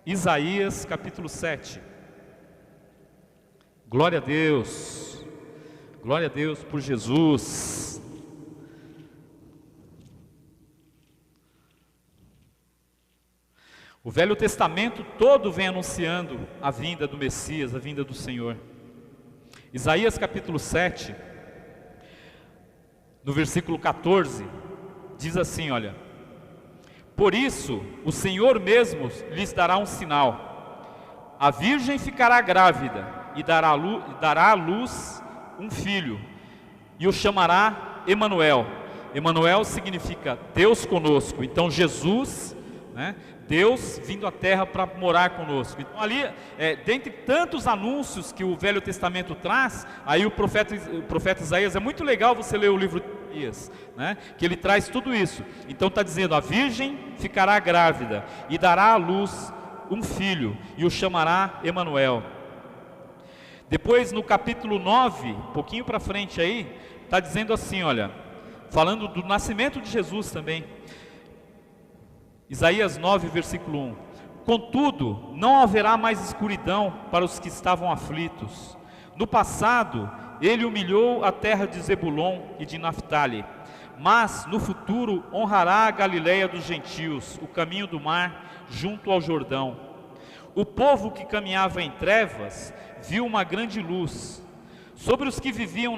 Isaías capítulo 7. Glória a Deus por Jesus. O Velho Testamento todo vem anunciando a vinda do Messias, a vinda do Senhor. Isaías capítulo 7, no versículo 14, diz assim, olha: por isso o Senhor mesmo lhes dará um sinal, a virgem ficará grávida e dará à luz um filho, e o chamará Emanuel. Emanuel significa Deus conosco. Então Jesus, Deus vindo à terra para morar conosco. Então ali, dentre tantos anúncios que o Velho Testamento traz, aí o profeta Isaías, é muito legal você ler o livro de Isaías, que ele traz tudo isso. Então está dizendo, a virgem ficará grávida e dará à luz um filho, e o chamará Emanuel. Depois no capítulo 9, um pouquinho para frente aí, está dizendo assim, olha, falando do nascimento de Jesus também. Isaías 9, versículo 1: contudo, não haverá mais escuridão para os que estavam aflitos. No passado, ele humilhou a terra de Zebulon e de Naftali, mas no futuro honrará a Galileia dos gentios, o caminho do mar, junto ao Jordão. O povo que caminhava em trevas viu uma grande luz. Sobre os que viviam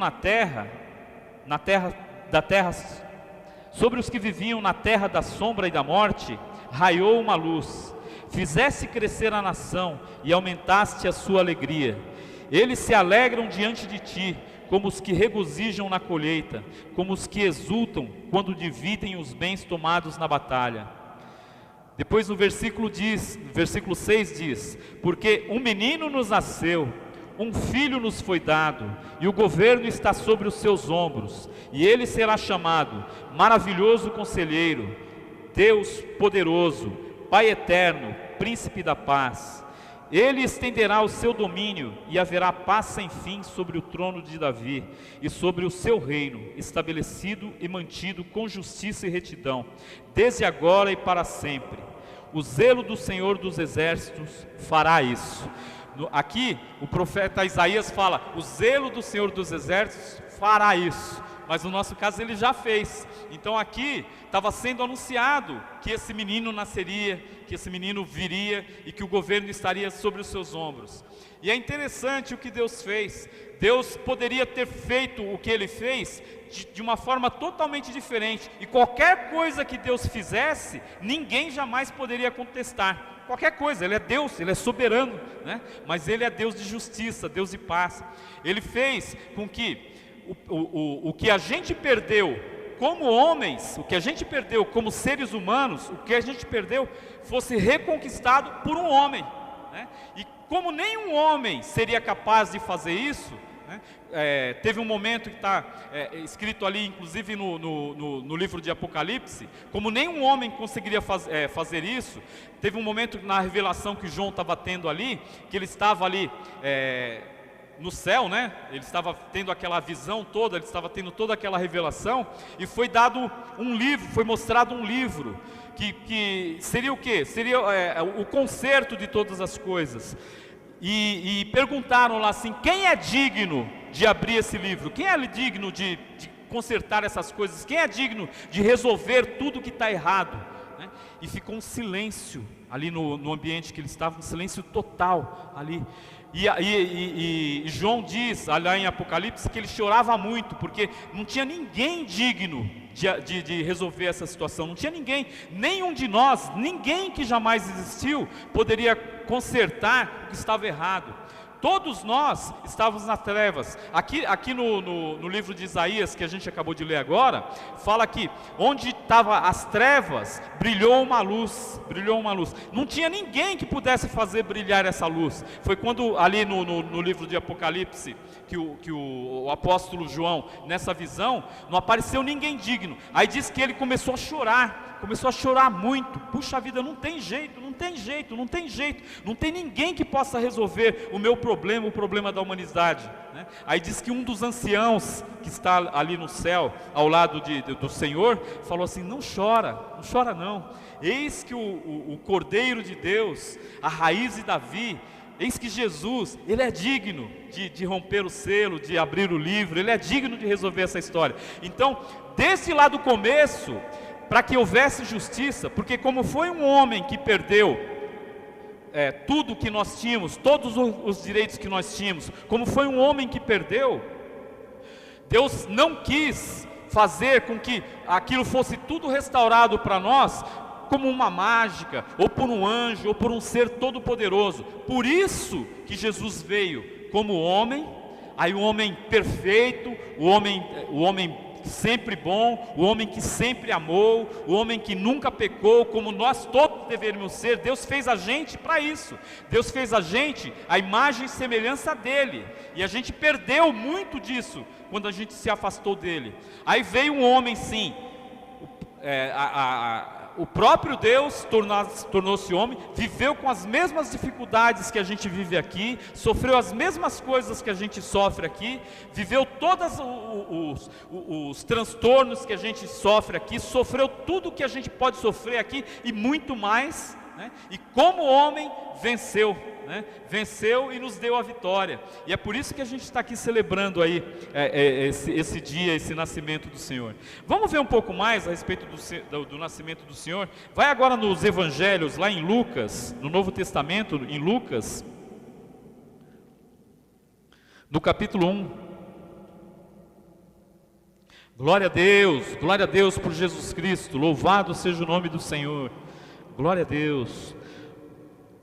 sobre os que viviam na terra da sombra e da morte, raiou uma luz. Fizeste crescer a nação e aumentaste a sua alegria. Eles se alegram diante de ti, como os que regozijam na colheita, como os que exultam quando dividem os bens tomados na batalha. Depois no versículo 6 diz: porque um menino nos nasceu, um filho nos foi dado, e o governo está sobre os seus ombros, e ele será chamado Maravilhoso Conselheiro, Deus Poderoso, Pai Eterno, Príncipe da Paz. Ele estenderá o seu domínio, e haverá paz sem fim sobre o trono de Davi, e sobre o seu reino, estabelecido e mantido com justiça e retidão, desde agora e para sempre. O zelo do Senhor dos Exércitos fará isso. Aqui o profeta Isaías fala, o zelo do Senhor dos Exércitos fará isso, mas no nosso caso ele já fez. Então aqui estava sendo anunciado que esse menino nasceria, que esse menino viria e que o governo estaria sobre os seus ombros. E é interessante o que Deus fez. Deus poderia ter feito o que ele fez de uma forma totalmente diferente, e qualquer coisa que Deus fizesse, ninguém jamais poderia contestar. Qualquer coisa, ele é Deus, ele é soberano, mas ele é Deus de justiça, Deus de paz. Ele fez com que o que a gente perdeu como homens, o que a gente perdeu como seres humanos, o que a gente perdeu fosse reconquistado por um homem, E como nenhum homem seria capaz de fazer isso, teve um momento que está escrito ali, inclusive no livro de Apocalipse, como nenhum homem conseguiria fazer isso. Teve um momento na revelação que João estava tendo ali, que ele estava ali no céu, ele estava tendo aquela visão toda, ele estava tendo toda aquela revelação, e foi dado um livro, foi mostrado um livro, que seria o quê? Seria o conserto de todas as coisas. E perguntaram lá assim, quem é digno de abrir esse livro? Quem é digno de consertar essas coisas? Quem é digno de resolver tudo que está errado? E ficou um silêncio ali no ambiente que eles estavam, um silêncio total ali. E João diz, lá em Apocalipse, que ele chorava muito, porque não tinha ninguém digno de resolver essa situação. Não tinha ninguém, nenhum de nós, ninguém que jamais existiu, poderia consertar o que estava errado. Todos nós estávamos nas trevas. Aqui no livro de Isaías, que a gente acabou de ler agora, fala que onde estavam as trevas, brilhou uma luz, Não tinha ninguém que pudesse fazer brilhar essa luz. Foi quando ali no livro de Apocalipse, que o apóstolo João, nessa visão, não apareceu ninguém digno. Aí diz que ele começou a chorar. começou a chorar muito. Puxa vida, não tem jeito, não tem jeito, não tem jeito, não tem ninguém que possa resolver o meu problema, o problema da humanidade, né? Aí diz que um dos anciãos que está ali no céu, ao lado do Senhor, falou assim: não chora, não chora não. Eis que o Cordeiro de Deus, a raiz de Davi, eis que Jesus, Ele é digno de romper o selo, de abrir o livro, Ele é digno de resolver essa história. Então, desde lá do começo, para que houvesse justiça, porque como foi um homem que perdeu tudo que nós tínhamos, todos os direitos que nós tínhamos, como foi um homem que perdeu, Deus não quis fazer com que aquilo fosse tudo restaurado para nós, como uma mágica, ou por um anjo, ou por um ser todo-poderoso. Por isso que Jesus veio como homem, aí o homem perfeito, o homem sempre bom, o homem que sempre amou, o homem que nunca pecou, como nós todos deveríamos ser. Deus fez a gente para isso. Deus fez a gente a imagem e semelhança dele, e a gente perdeu muito disso quando a gente se afastou dele. Aí veio um homem, sim, o próprio Deus tornou-se homem, viveu com as mesmas dificuldades que a gente vive aqui, sofreu as mesmas coisas que a gente sofre aqui, viveu todos os transtornos que a gente sofre aqui, sofreu tudo que a gente pode sofrer aqui e muito mais, né? E como homem venceu, né? Venceu e nos deu a vitória. E é por isso que a gente está aqui celebrando aí esse dia, esse nascimento do Senhor. Vamos ver um pouco mais a respeito do nascimento do Senhor. Vai agora nos Evangelhos, lá em Lucas, no Novo Testamento, em Lucas, no capítulo 1. Glória a Deus por Jesus Cristo, louvado seja o nome do Senhor. Glória a Deus.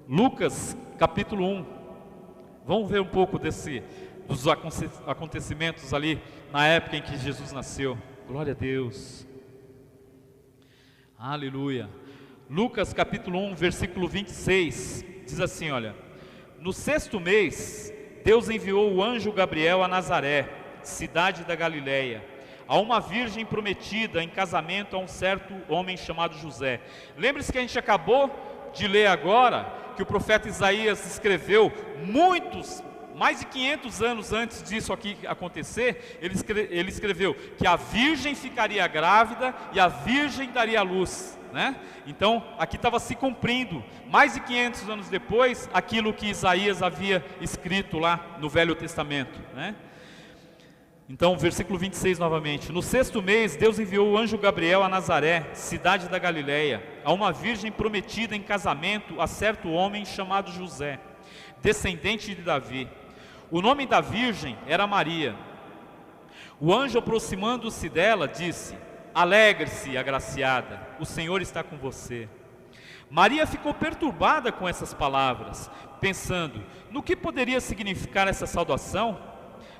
Lucas capítulo 1. Vamos ver um pouco dos acontecimentos ali na época em que Jesus nasceu. Glória a Deus. Aleluia. Lucas capítulo 1, versículo 26, diz assim, olha: no 6º mês, Deus enviou o anjo Gabriel a Nazaré, cidade da Galileia, a uma virgem prometida em casamento a um certo homem chamado José. Lembre-se que a gente acabou de ler agora que o profeta Isaías escreveu mais de 500 anos antes disso aqui acontecer. Ele escreveu que a virgem ficaria grávida e a virgem daria à luz, né? Então aqui estava se cumprindo, mais de 500 anos depois, aquilo que Isaías havia escrito lá no Velho Testamento, né? Então, versículo 26 novamente: no 6º mês, Deus enviou o anjo Gabriel a Nazaré, cidade da Galileia, a uma virgem prometida em casamento a certo homem chamado José, descendente de Davi. O nome da virgem era Maria. O anjo, aproximando-se dela, disse: alegre-se, agraciada, o Senhor está com você. Maria ficou perturbada com essas palavras, pensando: no que poderia significar essa saudação?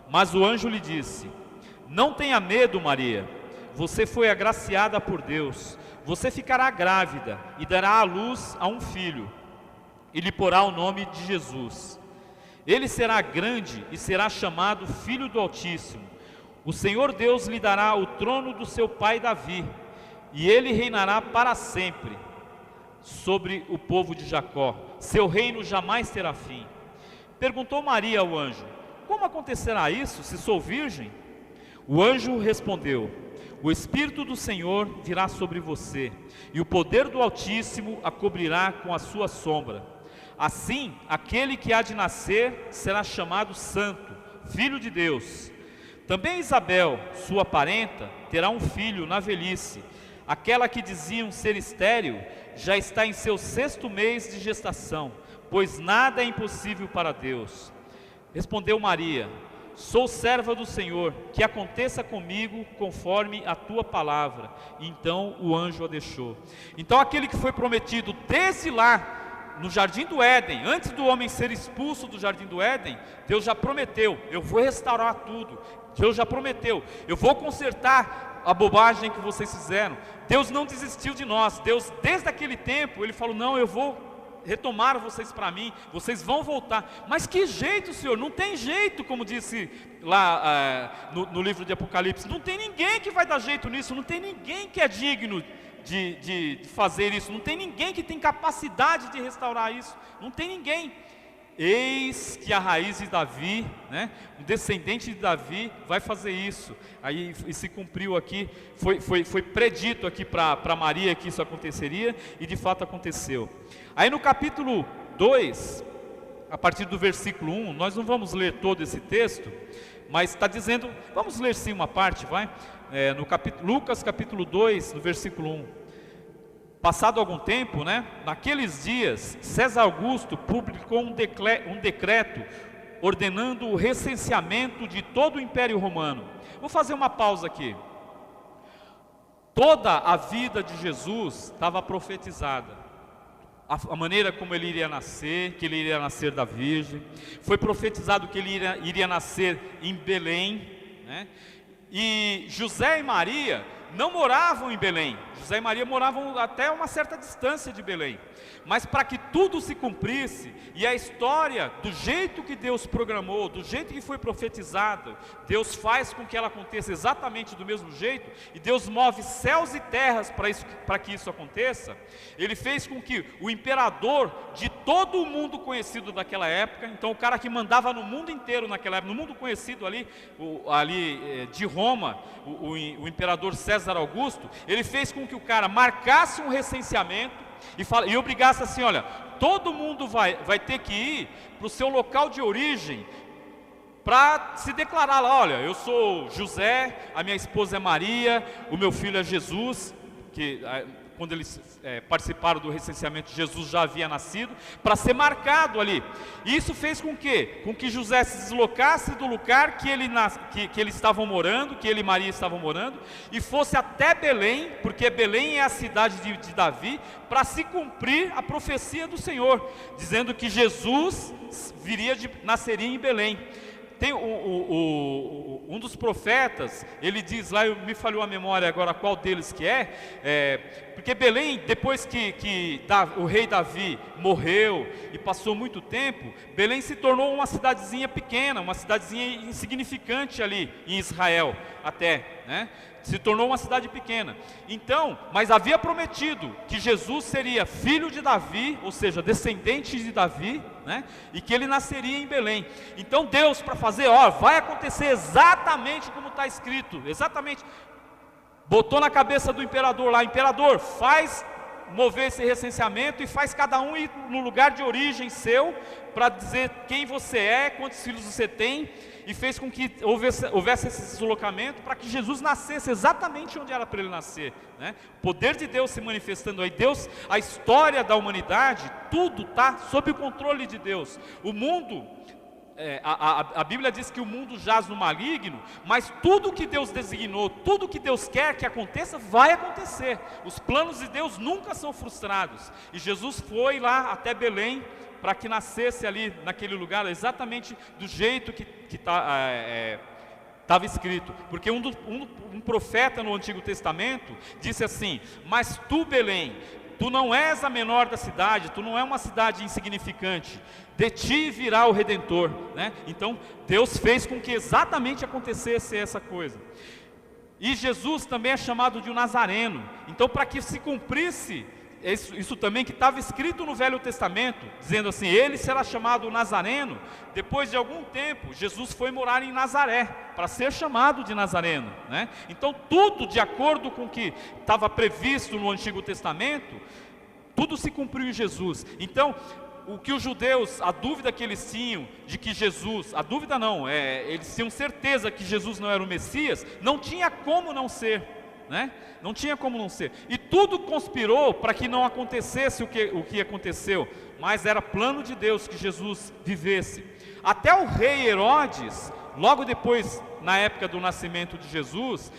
Mas o anjo lhe disse: não tenha medo, Maria, você foi agraciada por Deus, você ficará grávida e dará à luz a um filho, e lhe porá o nome de Jesus. Ele será grande e será chamado Filho do Altíssimo. O Senhor Deus lhe dará o trono do seu pai Davi, e ele reinará para sempre sobre o povo de Jacó, seu reino jamais terá fim. Perguntou Maria ao anjo: como acontecerá isso, se sou virgem? O anjo respondeu: o Espírito do Senhor virá sobre você, e o poder do Altíssimo a cobrirá com a sua sombra. Assim, aquele que há de nascer será chamado Santo, Filho de Deus. Também Isabel, sua parenta, terá um filho na velhice. Aquela que diziam ser estéril já está em seu 6º mês de gestação, pois nada é impossível para Deus. Respondeu Maria: sou serva do Senhor, que aconteça comigo conforme a tua palavra. Então o anjo a deixou. Então aquele que foi prometido desde lá no jardim do Éden, antes do homem ser expulso do jardim do Éden, Deus já prometeu: eu vou restaurar tudo. Deus já prometeu: eu vou consertar a bobagem que vocês fizeram. Deus não desistiu de nós. Deus, desde aquele tempo, Ele falou: não, eu vou retomar vocês para mim, vocês vão voltar. Mas que jeito, Senhor? Não tem jeito, como disse lá no livro de Apocalipse. Não tem ninguém que vai dar jeito nisso, não tem ninguém que é digno de fazer isso, não tem ninguém que tem capacidade de restaurar isso, não tem ninguém. Eis que a raiz de Davi, né, um descendente de Davi vai fazer isso. Aí e se cumpriu aqui, foi predito aqui para Maria que isso aconteceria, e de fato aconteceu. Aí no capítulo 2, a partir do versículo 1, nós não vamos ler todo esse texto, mas está dizendo, vamos ler sim uma parte, vai? Lucas capítulo 2, no versículo 1. Passado algum tempo, né, naqueles dias, César Augusto publicou um decreto ordenando o recenseamento de todo o Império Romano. Vou fazer uma pausa aqui. Toda a vida de Jesus estava profetizada. A maneira como ele iria nascer, que ele iria nascer da Virgem. Foi profetizado que ele iria nascer em Belém, né? E José e Maria não moravam em Belém. José e Maria moravam até uma certa distância de Belém. Mas para que tudo se cumprisse, e a história, do jeito que Deus programou, do jeito que foi profetizado, Deus faz com que ela aconteça exatamente do mesmo jeito, e Deus move céus e terras para que isso aconteça. Ele fez com que o imperador de todo o mundo conhecido daquela época, então o cara que mandava no mundo inteiro naquela época, no mundo conhecido ali de Roma, o imperador César Augusto, ele fez com que o cara marcasse um recenseamento e obrigasse assim: olha, todo mundo vai ter que ir para o seu local de origem para se declarar lá: olha, eu sou José, a minha esposa é Maria, o meu filho é Jesus, que quando eles participaram do recenseamento, Jesus já havia nascido, para ser marcado ali. E isso fez com que José se deslocasse do lugar que eles estavam morando, que ele e Maria estavam morando, e fosse até Belém, porque Belém é a cidade de Davi, para se cumprir a profecia do Senhor, dizendo que Jesus nasceria em Belém. Tem um dos profetas, ele diz lá, me falhou a memória agora qual deles que porque Belém, depois que o rei Davi morreu e passou muito tempo, Belém se tornou uma cidadezinha pequena, uma cidadezinha insignificante ali em Israel até, né? Se tornou uma cidade pequena. Então, mas havia prometido que Jesus seria filho de Davi, ou seja, descendente de Davi, né? E que ele nasceria em Belém. Então Deus, para fazer, vai acontecer exatamente como está escrito, exatamente. Botou na cabeça do imperador lá: imperador, faz mover esse recenseamento e faz cada um ir no lugar de origem seu, para dizer quem você é, quantos filhos você tem, e fez com que houvesse esse deslocamento para que Jesus nascesse exatamente onde era para ele nascer, né? O poder de Deus se manifestando aí. Deus, a história da humanidade, tudo está sob o controle de Deus. O mundo, a Bíblia diz que o mundo jaz no maligno, mas tudo que Deus designou, tudo que Deus quer que aconteça, vai acontecer. Os planos de Deus nunca são frustrados. E Jesus foi lá até Belém para que nascesse ali naquele lugar exatamente do jeito que estava escrito. Porque um profeta no Antigo Testamento disse assim: mas tu, Belém, tu não és a menor da cidade, tu não é uma cidade insignificante, de ti virá o Redentor, né? Então Deus fez com que exatamente acontecesse essa coisa. E Jesus também é chamado de um Nazareno. Então, para que se cumprisse isso também que estava escrito no Velho Testamento, dizendo assim: ele será chamado Nazareno. Depois de algum tempo, Jesus foi morar em Nazaré, para ser chamado de Nazareno, né? Então tudo de acordo com o que estava previsto no Antigo Testamento, tudo se cumpriu em Jesus. Então, o que os judeus, a dúvida que eles tinham de que Jesus, a dúvida não, eles tinham certeza que Jesus não era o Messias, não tinha como não ser, né? Não tinha como não ser. E tudo conspirou para que não acontecesse o que aconteceu, mas era plano de Deus que Jesus vivesse. Até o rei Herodes, logo depois, na época do nascimento de Jesus,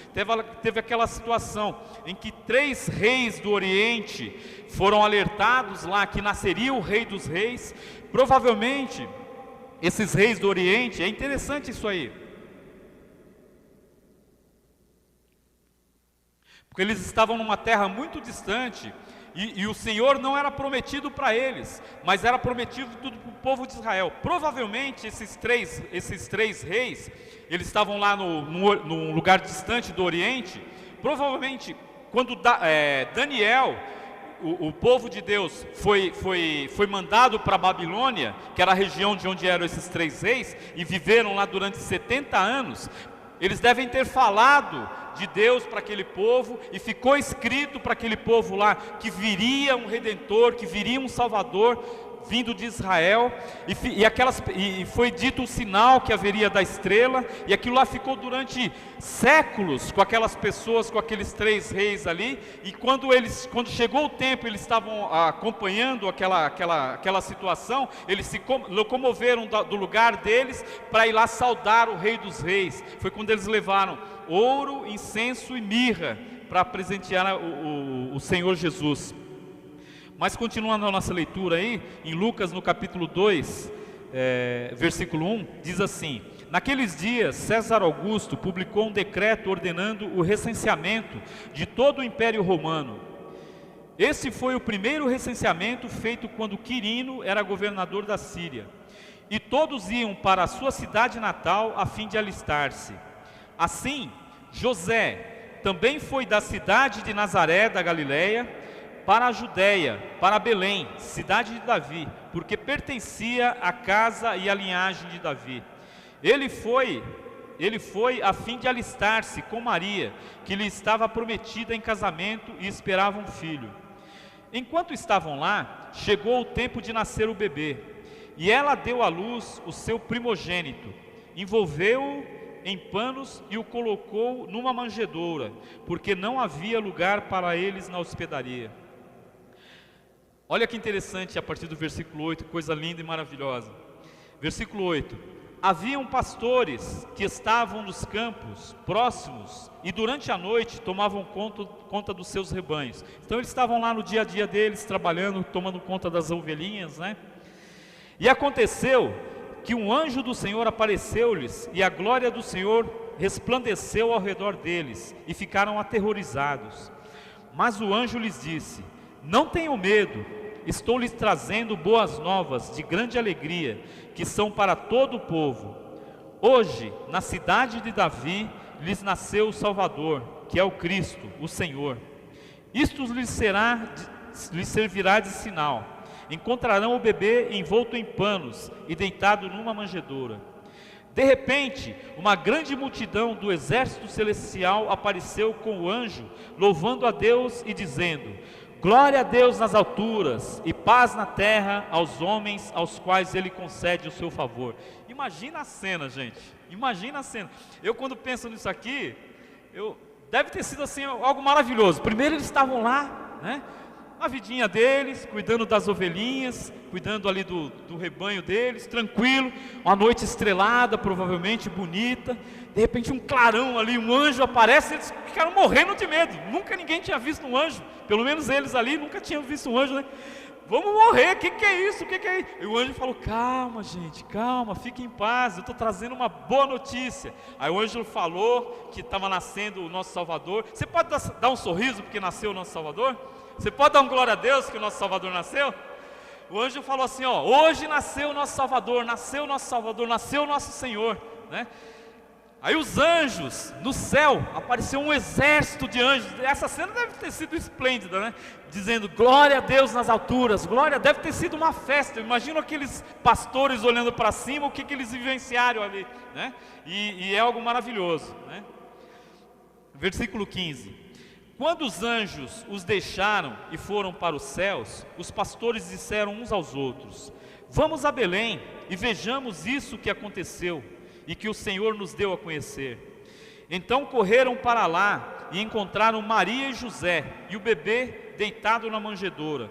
teve aquela situação em que 3 reis do Oriente foram alertados lá que nasceria o Rei dos Reis. Provavelmente esses reis do Oriente, é interessante isso aí, porque eles estavam numa terra muito distante, e o Senhor não era prometido para eles, mas era prometido tudo para o povo de Israel. Provavelmente esses três reis, eles estavam lá num lugar distante do Oriente. Provavelmente, quando Daniel, o povo de Deus foi mandado para a Babilônia, que era a região de onde eram esses 3 reis, e viveram lá durante 70 anos, eles devem ter falado de Deus para aquele povo, e ficou escrito para aquele povo lá, que viria um Redentor, que viria um Salvador, vindo de Israel, e foi dito o sinal que haveria da estrela, e aquilo lá ficou durante séculos com aquelas pessoas, com aqueles 3 reis ali, e quando chegou o tempo, eles estavam acompanhando aquela situação, eles se locomoveram do lugar deles, para ir lá saudar o Rei dos Reis. Foi quando eles levaram ouro, incenso e mirra, para presentear o Senhor Jesus. Mas continuando a nossa leitura aí, em Lucas no capítulo 2, versículo 1, diz assim: naqueles dias César Augusto publicou um decreto ordenando o recenseamento de todo o Império Romano. Esse foi o primeiro recenseamento feito quando Quirino era governador da Síria. E todos iam para a sua cidade natal a fim de alistar-se. Assim, José também foi da cidade de Nazaré da Galileia para a Judéia, para Belém, cidade de Davi, porque pertencia à casa e à linhagem de Davi. Ele foi a fim de alistar-se com Maria, que lhe estava prometida em casamento e esperava um filho. Enquanto estavam lá, chegou o tempo de nascer o bebê, e ela deu à luz o seu primogênito, envolveu-o em panos e o colocou numa manjedoura, porque não havia lugar para eles na hospedaria. Olha que interessante a partir do versículo 8, coisa linda e maravilhosa. Versículo 8: haviam pastores que estavam nos campos próximos e durante a noite tomavam conta dos seus rebanhos. Então eles estavam lá no dia a dia deles, trabalhando, tomando conta das ovelhinhas, né? E aconteceu que um anjo do Senhor apareceu-lhes, e a glória do Senhor resplandeceu ao redor deles, e ficaram aterrorizados. Mas o anjo lhes disse: não tenham medo, estou lhes trazendo boas novas de grande alegria, que são para todo o povo. Hoje, na cidade de Davi, lhes nasceu o Salvador, que é o Cristo, o Senhor. Isto lhes servirá de sinal: encontrarão o bebê envolto em panos e deitado numa manjedoura. De repente, uma grande multidão do exército celestial apareceu com o anjo, louvando a Deus e dizendo: glória a Deus nas alturas e paz na terra aos homens aos quais Ele concede o seu favor. Imagina a cena, gente, imagina a cena. Eu quando penso nisso aqui, deve ter sido assim algo maravilhoso. Primeiro eles estavam lá, né, a vidinha deles, cuidando das ovelhinhas, cuidando ali do rebanho deles, tranquilo, uma noite estrelada, provavelmente bonita. De repente um clarão ali, um anjo aparece, eles ficaram morrendo de medo. Nunca ninguém tinha visto um anjo, pelo menos eles ali nunca tinham visto um anjo, né? Vamos morrer, o que é isso? Que é isso? E o anjo falou: calma gente, calma, fique em paz, eu estou trazendo uma boa notícia. Aí o anjo falou que estava nascendo o nosso Salvador. Você pode dar um sorriso porque nasceu o nosso Salvador? Você pode dar um glória a Deus que o nosso Salvador nasceu? O anjo falou assim: ó, hoje nasceu o nosso Salvador, nasceu o nosso Salvador, nasceu o nosso Senhor, né? Aí os anjos, no céu, apareceu um exército de anjos. Essa cena deve ter sido esplêndida, né? Dizendo glória a Deus nas alturas, glória, deve ter sido uma festa. Eu imagino aqueles pastores olhando para cima, o que eles vivenciaram ali, né? E é algo maravilhoso, né? Versículo 15: quando os anjos os deixaram e foram para os céus, os pastores disseram uns aos outros: vamos a Belém e vejamos isso que aconteceu e que o Senhor nos deu a conhecer. Então correram para lá e encontraram Maria e José e o bebê deitado na manjedoura.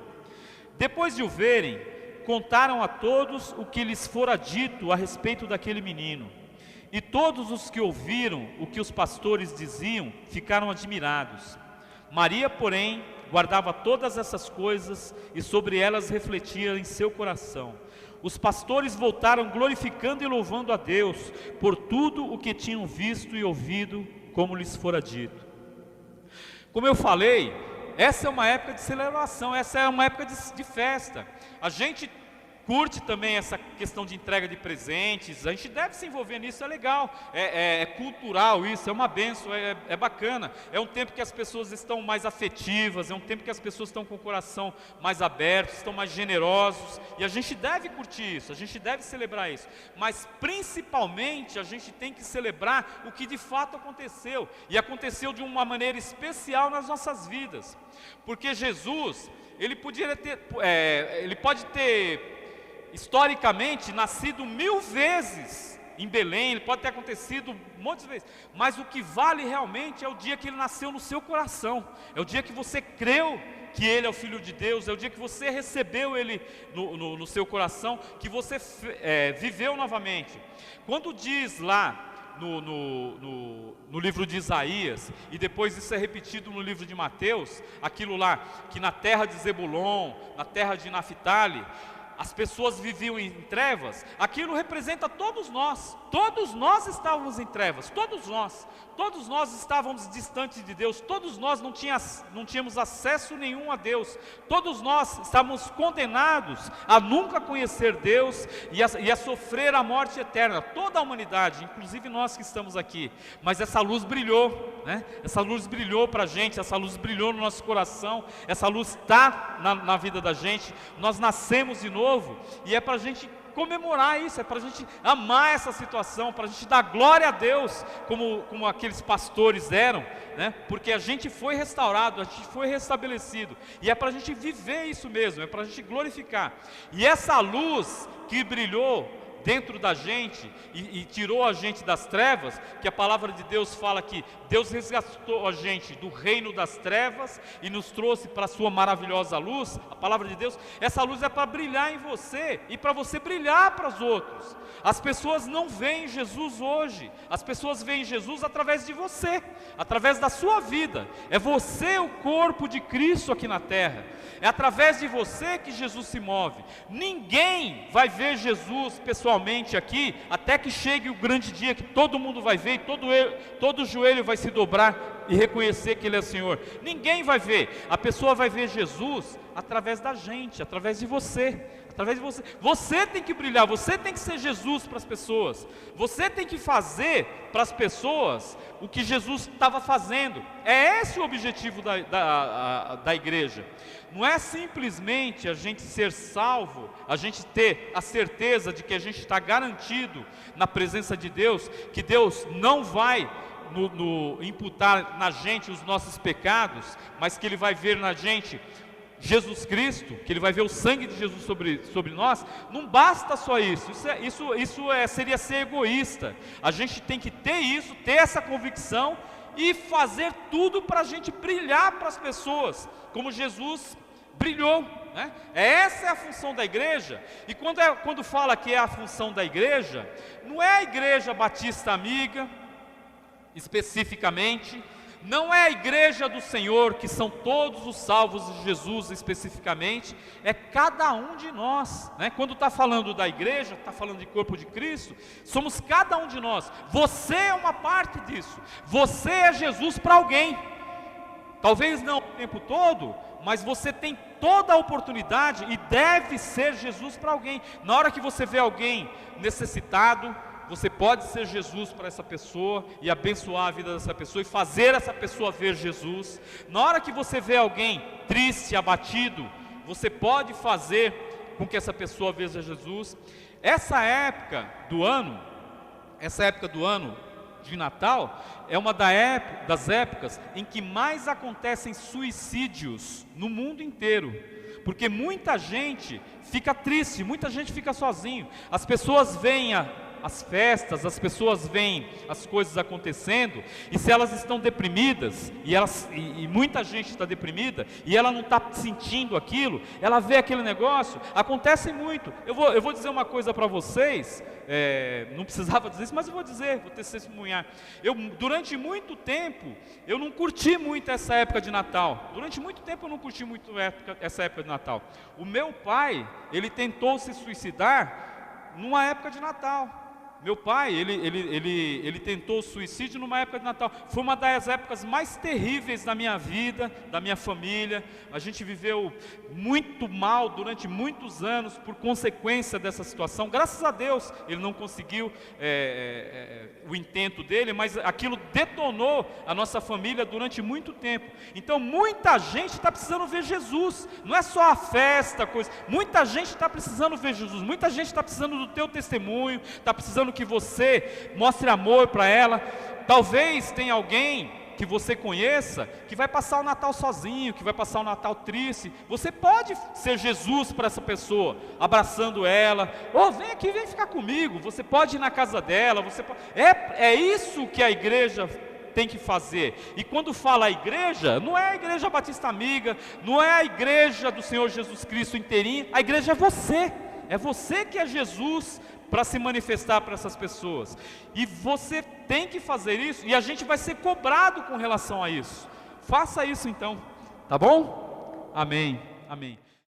Depois de o verem, contaram a todos o que lhes fora dito a respeito daquele menino. E todos os que ouviram o que os pastores diziam ficaram admirados. Maria, porém, guardava todas essas coisas e sobre elas refletia em seu coração. Os pastores voltaram glorificando e louvando a Deus por tudo o que tinham visto e ouvido, como lhes fora dito. Como eu falei, essa é uma época de celebração, essa é uma época de festa. A gente curte também essa questão de entrega de presentes. A gente deve se envolver nisso, é legal, é cultural isso, é uma bênção, é bacana. É um tempo que as pessoas estão mais afetivas, é um tempo que as pessoas estão com o coração mais aberto, estão mais generosos, e a gente deve curtir isso, a gente deve celebrar isso. Mas principalmente a gente tem que celebrar o que de fato aconteceu, e aconteceu de uma maneira especial nas nossas vidas. Porque Jesus, ele pode ter historicamente nascido 1000 vezes em Belém, ele pode ter acontecido muitas vezes, mas o que vale realmente é o dia que ele nasceu no seu coração, é o dia que você creu que ele é o Filho de Deus, é o dia que você recebeu ele no seu coração, que você viveu novamente. Quando diz lá no livro de Isaías, e depois isso é repetido no livro de Mateus, aquilo lá, que na terra de Zebulon, na terra de Naphtali, as pessoas viviam em trevas, aquilo representa todos nós estávamos em trevas, todos nós estávamos distantes de Deus, todos nós não tínhamos acesso nenhum a Deus, todos nós estávamos condenados a nunca conhecer Deus e a sofrer a morte eterna, toda a humanidade, inclusive nós que estamos aqui. Mas essa luz brilhou, né? Essa luz brilhou para a gente, essa luz brilhou no nosso coração, essa luz está na vida da gente, nós nascemos de novo, e é para a gente comemorar isso, é para a gente amar essa situação, para a gente dar glória a Deus, como aqueles pastores deram, né? Porque a gente foi restaurado, a gente foi restabelecido, e é para a gente viver isso mesmo, é para a gente glorificar. E essa luz que brilhou dentro da gente e tirou a gente das trevas, que a palavra de Deus fala que Deus resgatou a gente do reino das trevas e nos trouxe para a sua maravilhosa luz, a palavra de Deus, essa luz é para brilhar em você e para você brilhar para os outros. As pessoas não veem Jesus hoje, as pessoas veem Jesus através de você, através da sua vida. É você o corpo de Cristo aqui na terra, é através de você que Jesus se move. Ninguém vai ver Jesus pessoalmente aqui até que chegue o grande dia que todo mundo vai ver e todo joelho vai se dobrar e reconhecer que Ele é Senhor. Ninguém vai ver, a pessoa vai ver Jesus através da gente, através de você. Através de você, você tem que brilhar, você tem que ser Jesus para as pessoas, você tem que fazer para as pessoas o que Jesus estava fazendo. É esse o objetivo da igreja. Não é simplesmente a gente ser salvo, a gente ter a certeza de que a gente está garantido na presença de Deus, que Deus não vai imputar na gente os nossos pecados, mas que Ele vai ver na gente Jesus Cristo, que Ele vai ver o sangue de Jesus sobre nós. Não basta só isso, seria ser egoísta. A gente tem que ter isso, ter essa convicção e fazer tudo para a gente brilhar para as pessoas, como Jesus brilhou, né? Essa é a função da igreja. E quando fala que é a função da igreja, não é a Igreja Batista Amiga especificamente, não é a igreja do Senhor, que são todos os salvos de Jesus especificamente, é cada um de nós, né? Quando está falando da igreja, está falando de corpo de Cristo, somos cada um de nós. Você é uma parte disso, você é Jesus para alguém, talvez não o tempo todo, mas você tem toda a oportunidade e deve ser Jesus para alguém. Na hora que você vê alguém necessitado, você pode ser Jesus para essa pessoa e abençoar a vida dessa pessoa e fazer essa pessoa ver Jesus. Na hora que você vê alguém triste, abatido, você pode fazer com que essa pessoa veja Jesus. Essa época do ano de Natal, é uma das épocas em que mais acontecem suicídios no mundo inteiro, porque muita gente fica triste, muita gente fica sozinho. As pessoas veem as festas, as pessoas veem as coisas acontecendo, e se elas estão deprimidas, e muita gente está deprimida, e ela não está sentindo aquilo, ela vê aquele negócio, acontece muito. Eu vou dizer uma coisa para vocês, não precisava dizer isso, mas eu vou testemunhar. Durante muito tempo, eu não curti muito essa época de Natal. Durante muito tempo eu não curti muito essa época de Natal. O meu pai, ele tentou se suicidar numa época de Natal. Meu pai, ele tentou o suicídio numa época de Natal. Foi uma das épocas mais terríveis da minha vida, da minha família. A gente viveu muito mal durante muitos anos por consequência dessa situação. Graças a Deus, ele não conseguiu o intento dele, mas aquilo detonou a nossa família durante muito tempo. Então, muita gente está precisando ver Jesus. Não é só a festa, coisa. Muita gente está precisando ver Jesus. Muita gente está precisando do teu testemunho, está precisando que você mostre amor para ela. Talvez tenha alguém que você conheça que vai passar o Natal sozinho, que vai passar o Natal triste. Você pode ser Jesus para essa pessoa, abraçando ela. Vem aqui, vem ficar comigo. Você pode ir na casa dela. É isso que a igreja tem que fazer. E quando fala a igreja, não é a Igreja Batista Amiga, não é a igreja do Senhor Jesus Cristo inteirinha. A igreja é você. É você que é Jesus para se manifestar para essas pessoas. E você tem que fazer isso, e a gente vai ser cobrado com relação a isso. Faça isso então, tá bom? Amém, amém.